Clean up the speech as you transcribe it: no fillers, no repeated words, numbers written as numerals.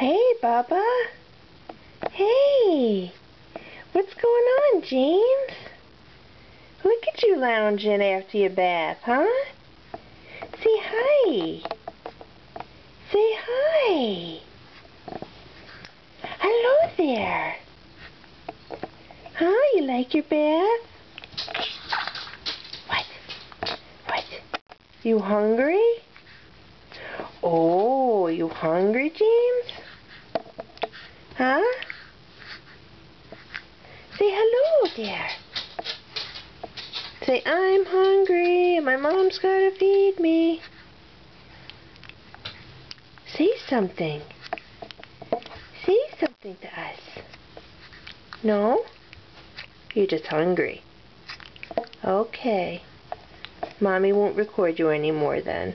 Hey, Bubba. Hey. What's going on, James? Look at you lounging after your bath, huh? Say hi. Say hi. Hello there. Huh? You like your bath? What? You hungry? Oh, you hungry, James? Huh? Say hello there. Say, I'm hungry. My mom's gotta feed me. Say something. Say something to us. No? You're just hungry. Okay. Mommy won't record you anymore then.